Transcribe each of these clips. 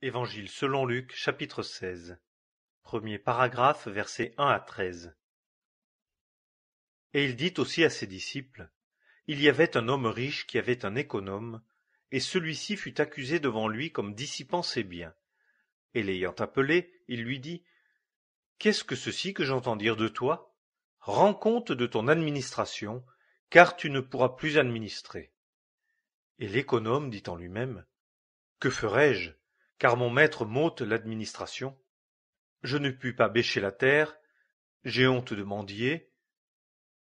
Évangile selon Luc, chapitre 16. Premier paragraphe, versets 1 à 13. Et il dit aussi à ses disciples, il y avait un homme riche qui avait un économe, et celui-ci fut accusé devant lui comme dissipant ses biens. Et l'ayant appelé, il lui dit, qu'est-ce que ceci que j'entends dire de toi? Rends compte de ton administration, car tu ne pourras plus administrer. Et l'économe dit en lui-même, que ferai-je, car mon maître m'ôte l'administration? Je ne puis pas bêcher la terre, j'ai honte de mendier.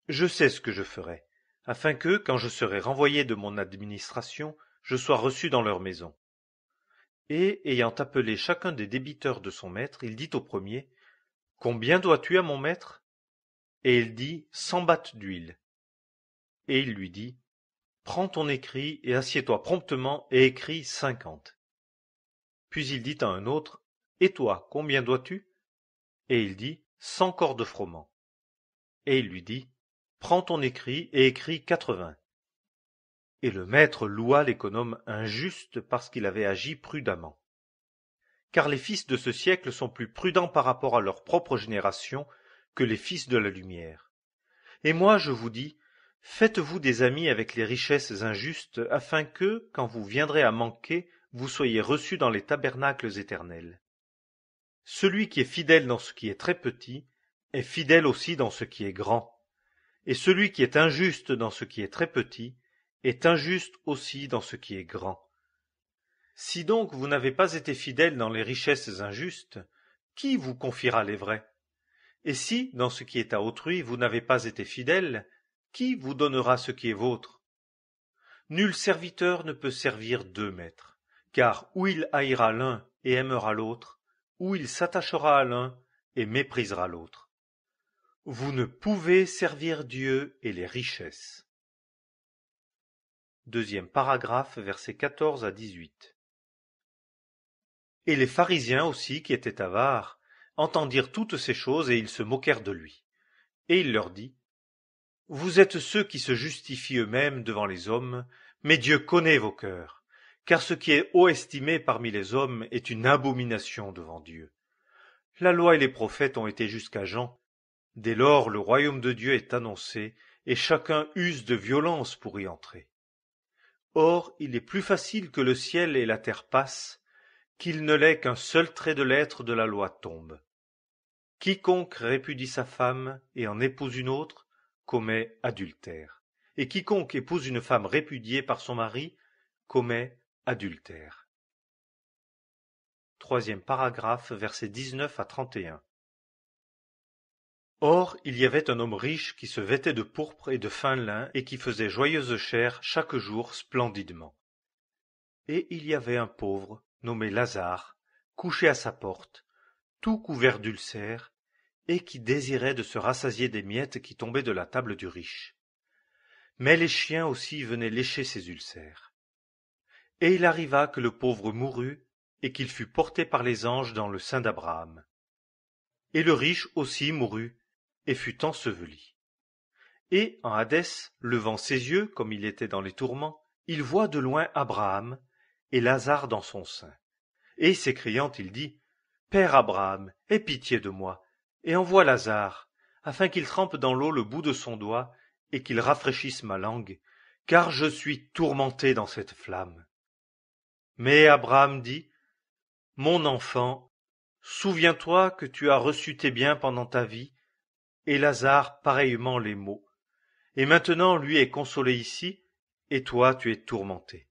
Je sais ce que je ferai, afin que, quand je serai renvoyé de mon administration, je sois reçu dans leur maison. Et, ayant appelé chacun des débiteurs de son maître, il dit au premier, combien dois-tu à mon maître? Et il dit, 100 battes d'huile. Et il lui dit, prends ton écrit et assieds-toi promptement et écris 50. Puis il dit à un autre, et toi, combien dois-tu? Et il dit, 100 cors de froment. Et il lui dit, prends ton écrit et écris 80. Et le maître loua l'économe injuste parce qu'il avait agi prudemment. Car les fils de ce siècle sont plus prudents par rapport à leur propre génération que les fils de la lumière. Et moi je vous dis, faites-vous des amis avec les richesses injustes, afin que, quand vous viendrez à manquer, vous soyez reçus dans les tabernacles éternels. Celui qui est fidèle dans ce qui est très petit, est fidèle aussi dans ce qui est grand. Et celui qui est injuste dans ce qui est très petit, est injuste aussi dans ce qui est grand. Si donc vous n'avez pas été fidèle dans les richesses injustes, qui vous confiera les vraies? Et si, dans ce qui est à autrui, vous n'avez pas été fidèle, qui vous donnera ce qui est vôtre? Nul serviteur ne peut servir deux maîtres, car ou il haïra l'un et aimera l'autre, ou il s'attachera à l'un et méprisera l'autre. Vous ne pouvez servir Dieu et les richesses. Deuxième paragraphe, versets 14 à 18. Et les pharisiens aussi, qui étaient avares, entendirent toutes ces choses et ils se moquèrent de lui. Et il leur dit, vous êtes ceux qui se justifient eux-mêmes devant les hommes, mais Dieu connaît vos cœurs, car ce qui est haut estimé parmi les hommes est une abomination devant Dieu. La loi et les prophètes ont été jusqu'à Jean. Dès lors, le royaume de Dieu est annoncé, et chacun use de violence pour y entrer. Or, il est plus facile que le ciel et la terre passent, qu'il ne l'est qu'un seul trait de lettre de la loi tombe. Quiconque répudie sa femme et en épouse une autre commet adultère, et quiconque épouse une femme répudiée par son mari commet adultère. Troisième paragraphe, versets 19 à 31. Or, il y avait un homme riche qui se vêtait de pourpre et de fin lin et qui faisait joyeuse chère chaque jour splendidement. Et il y avait un pauvre, nommé Lazare, couché à sa porte, tout couvert d'ulcères, et qui désirait de se rassasier des miettes qui tombaient de la table du riche. Mais les chiens aussi venaient lécher ses ulcères. Et il arriva que le pauvre mourut, et qu'il fut porté par les anges dans le sein d'Abraham. Et le riche aussi mourut, et fut enseveli. Et en Hadès, levant ses yeux, comme il était dans les tourments, il voit de loin Abraham, et Lazare dans son sein. Et s'écriant, il dit, Père Abraham, aie pitié de moi, et envoie Lazare, afin qu'il trempe dans l'eau le bout de son doigt, et qu'il rafraîchisse ma langue, car je suis tourmenté dans cette flamme. Mais Abraham dit, Mon enfant, souviens-toi que tu as reçu tes biens pendant ta vie, et Lazare pareillement les maux. Et maintenant lui est consolé ici, et toi tu es tourmenté.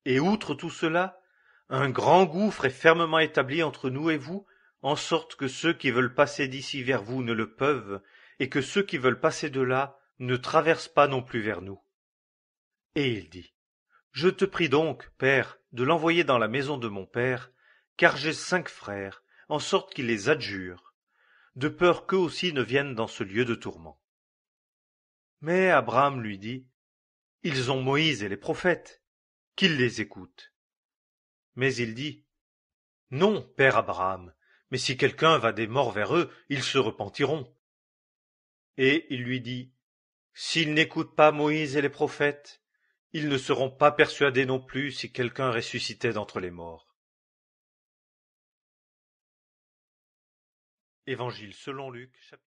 Et outre tout cela, un grand gouffre est fermement établi entre nous et vous, en sorte que ceux qui veulent passer d'ici vers vous ne le peuvent, et que ceux qui veulent passer de là ne traversent pas non plus vers nous. Et il dit, je te prie donc, Père, de l'envoyer dans la maison de mon père, car j'ai 5 frères, en sorte qu'il les adjure, de peur qu'eux aussi ne viennent dans ce lieu de tourment. Mais Abraham lui dit, ils ont Moïse et les prophètes, qu'ils les écoutent. Mais il dit, non, père Abraham, mais si quelqu'un va des morts vers eux, ils se repentiront. Et il lui dit, s'ils n'écoutent pas Moïse et les prophètes, ils ne seront pas persuadés non plus si quelqu'un ressuscitait d'entre les morts. Évangile selon Luc, chapitre